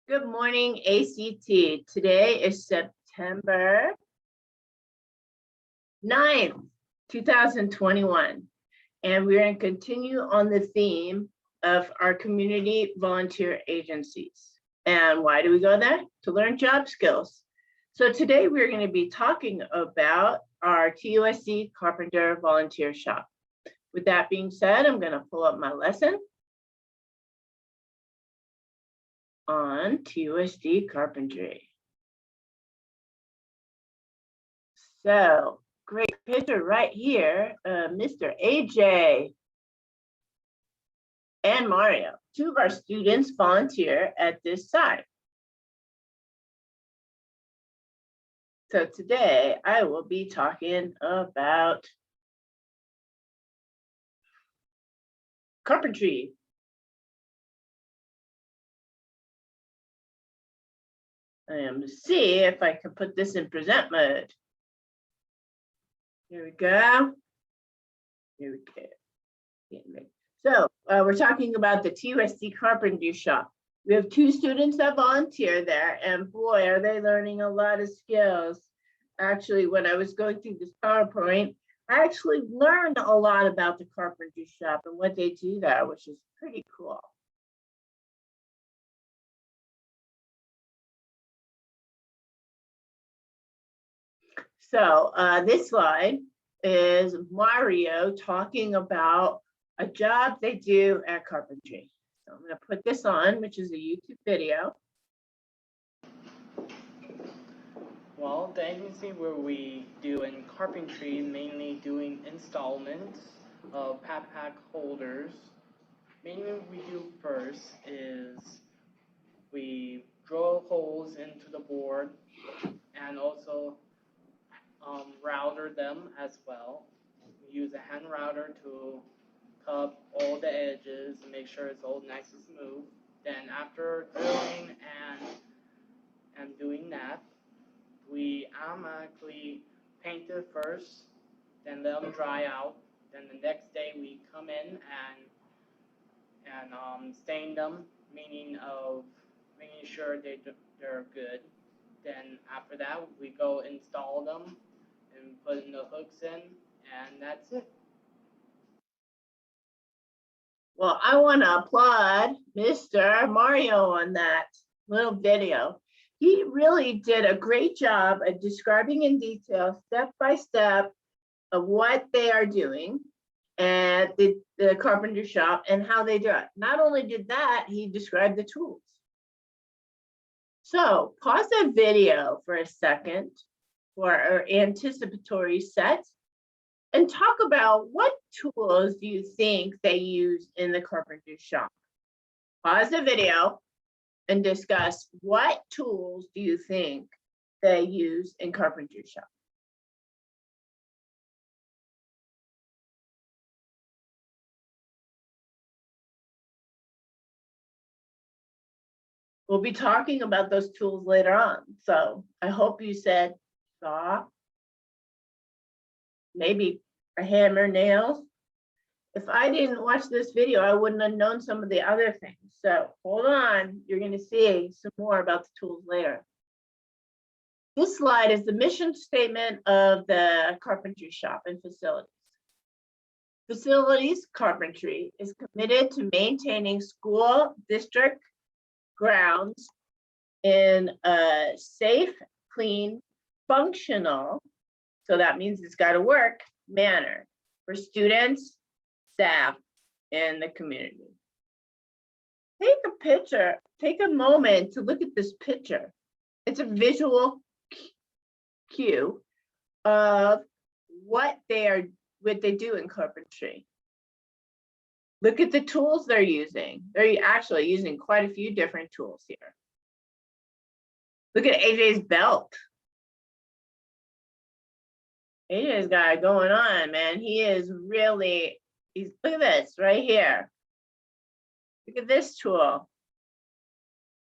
Good morning, ACT. Today is September 9th, 2021, and we're going to continue on the theme of our community volunteer agencies. And why do we go there? To learn job skills. So today we're going to be talking about our TUSD Carpenter Volunteer Shop. With that being said, I'm going to pull up my lesson on TUSD Carpentry. So great picture right here, Mr. AJ and Mario. Two of our students volunteer at this site. So today I will be talking about carpentry. I am to see if I can put this in present mode. Here we go. Here we go. So we're talking about the TUSD Carpentry Shop. We have two students that volunteer there, and boy, are they learning a lot of skills. Actually, when I was going through this PowerPoint, I actually learned a lot about the Carpentry Shop and what they do there, which is pretty cool. So this slide is Mario talking about a job they do at Carpentry. So I'm going to put this on, which is a YouTube video. Well, the agency where we do in carpentry, mainly doing installments of pack holders. Mainly what we do first is we drill holes into the board and also router them as well. We use a hand router to cut all the edges and make sure it's all nice and smooth. Then after drilling and doing that, we automatically paint it first, then let them dry out. Then the next day we come in and stain them, meaning of making sure they're good. Then after that we go install them and put in the hooks in, and that's it. Well, I want to applaud Mr. Mario on that little video. He really did a great job at describing in detail, step by step, of what they are doing at the carpenter shop and how they do it. Not only did that, he described the tools. So pause that video for a second for our anticipatory set and talk about what tools do you think they use in the carpenter shop. Pause the video and discuss what tools do you think they use in carpenter shop. We'll be talking about those tools later on. So I hope you said saw, maybe a hammer, nails. If I didn't watch this video, I wouldn't have known some of the other things. So hold on, you're going to see some more about the tools later. This slide is the mission statement of the carpentry shop and facilities. Facilities Carpentry is committed to maintaining school district grounds in a safe, clean, functional, so that means it's got to work, manner for students, staff, and the community. Take a picture, take a moment to look at this picture. It's a visual cue of what they do in carpentry. Look at the tools they're using. They're actually using quite a few different tools here. Look at AJ's belt. AJ's got it going on, man. He is really, look at this right here. Look at this tool.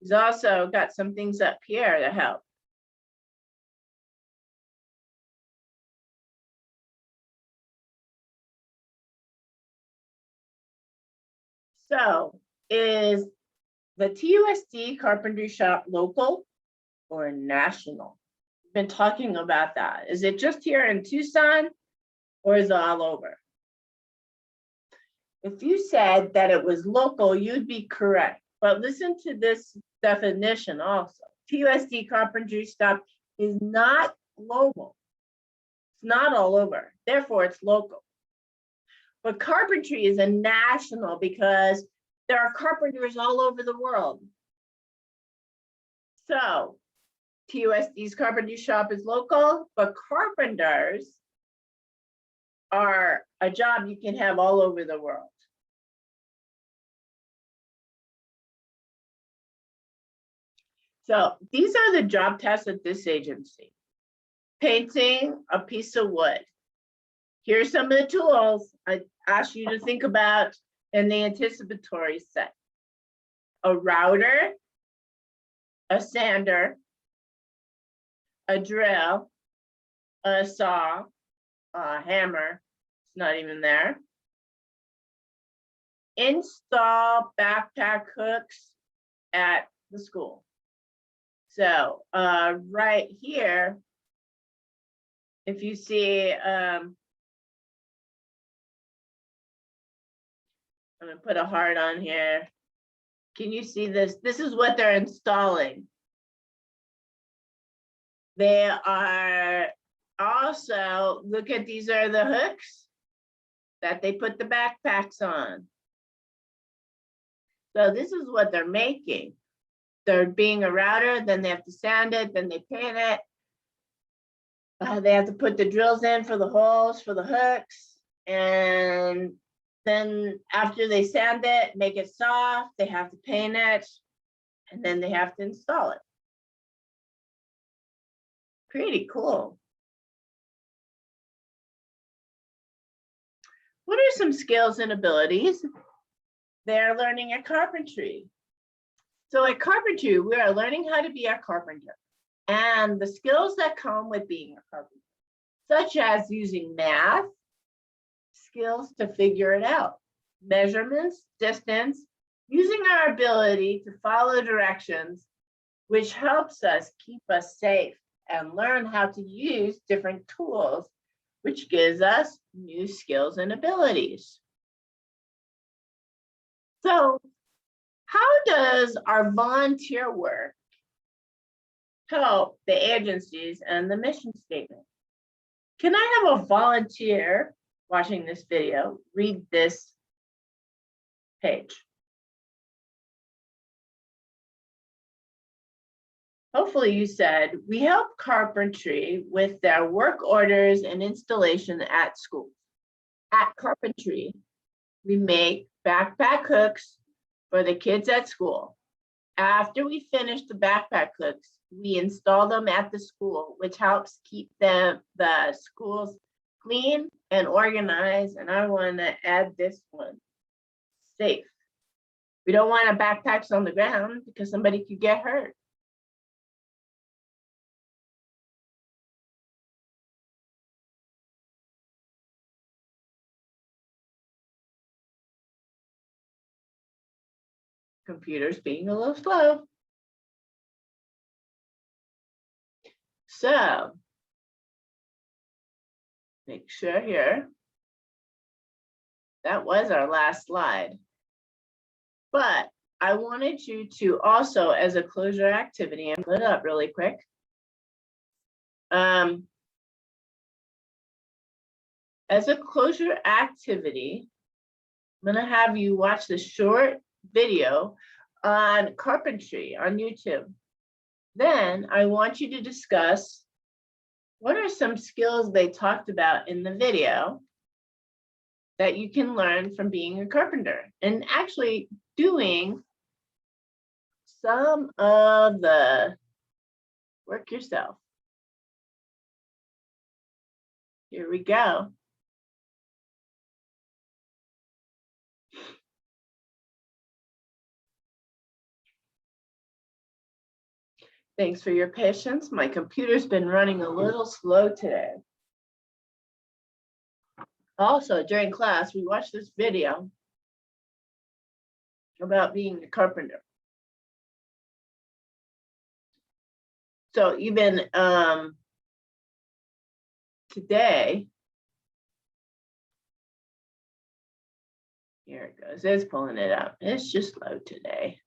He's also got some things up here to help. So is the TUSD carpentry shop local or national? We've been talking about that. Is it just here in Tucson or is it all over? If you said that it was local, you'd be correct. But listen to this definition also. TUSD carpentry shop is not global. It's not all over. Therefore, it's local. But carpentry is a national because there are carpenters all over the world. So TUSD's carpentry shop is local, but carpenters are a job you can have all over the world. So these are the job tasks at this agency. Painting a piece of wood. Here's some of the tools I asked you to think about in the anticipatory set. A router, a sander, a drill, a saw, a hammer, it's not even there. Install backpack hooks at the school. So right here, if you see, I'm gonna put a heart on here. Can you see this? This is what they're installing. They are also, look at, these are the hooks that they put the backpacks on. So this is what they're making. They're being a router, then they have to sand it, then they paint it. They have to put the drills in for the holes, for the hooks. And then after they sand it, make it soft, they have to paint it, and then they have to install it. Pretty cool. What are some skills and abilities they're learning at Carpentry? So at Carpentry, we are learning how to be a carpenter and the skills that come with being a carpenter, such as using math, skills to figure it out, measurements, distance, using our ability to follow directions, which helps us keep us safe and learn how to use different tools, which gives us new skills and abilities. So how does our volunteer work help the agencies and the mission statement? Can I have a volunteer watching this video read this page? Hopefully you said, we help Carpentry with their work orders and installation at school. At Carpentry, we make backpack hooks for the kids at school. After we finish the backpack hooks, we install them at the school, which helps keep the schools clean and organized. And I want to add this one, safe. We don't want our backpacks on the ground because somebody could get hurt. Computer's being a little slow. So, make sure here. That was our last slide. But I wanted you to also, as a closure activity, and put it up really quick. As a closure activity, I'm gonna have you watch the short video on Carpentry on YouTube. Then I want you to discuss what are some skills they talked about in the video that you can learn from being a carpenter and actually doing some of the work yourself. Here we go. Thanks for your patience. My computer's been running a little slow today. Also, during class, we watched this video about being a carpenter. So even today, here it goes, it's pulling it up. It's just slow today.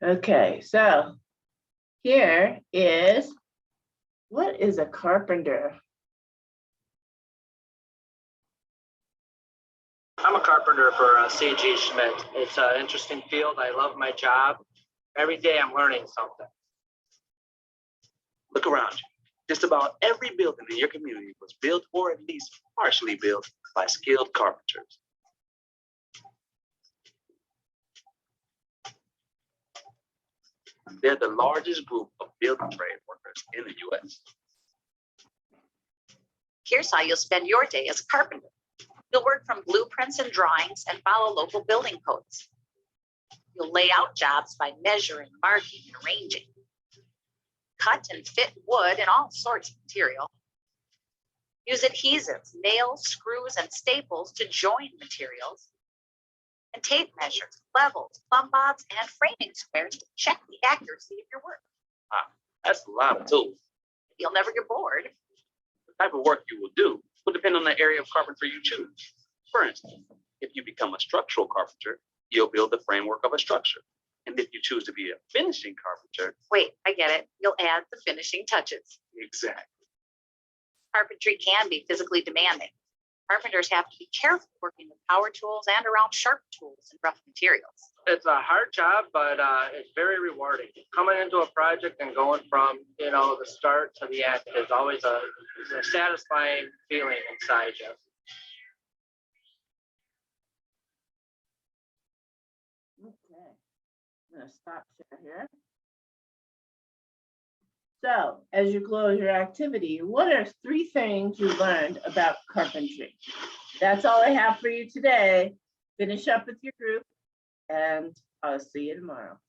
Okay, so here is, what is a carpenter? I'm a carpenter for C.G. Schmidt. It's an interesting field. I love my job. Every day I'm learning something. Look around you. Just about every building in your community was built or at least partially built by skilled carpenters. They're the largest group of building trade workers in the U.S. Here's how you'll spend your day as a carpenter. You'll work from blueprints and drawings and follow local building codes. You'll lay out jobs by measuring, marking, and arranging. Cut and fit wood and all sorts of material. Use adhesives, nails, screws, and staples to join materials. And tape measures, levels, plumb bods, and framing squares to check the accuracy of your work. Ah, that's a lot of tools. You'll never get bored. The type of work you will do will depend on the area of carpentry you choose. For instance, if you become a structural carpenter, you'll build the framework of a structure. And if you choose to be a finishing carpenter, Wait, I get it. You'll add the finishing touches. exactly. Carpentry can be physically demanding. Carpenters have to be careful working with power tools and around sharp tools and rough materials. It's a hard job, but it's very rewarding. Coming into a project and going from, the start to the end is always a satisfying feeling inside you. Okay, I'm gonna stop share here. So as you close your activity, what are 3 things you learned about carpentry? That's all I have for you today. Finish up with your group and I'll see you tomorrow.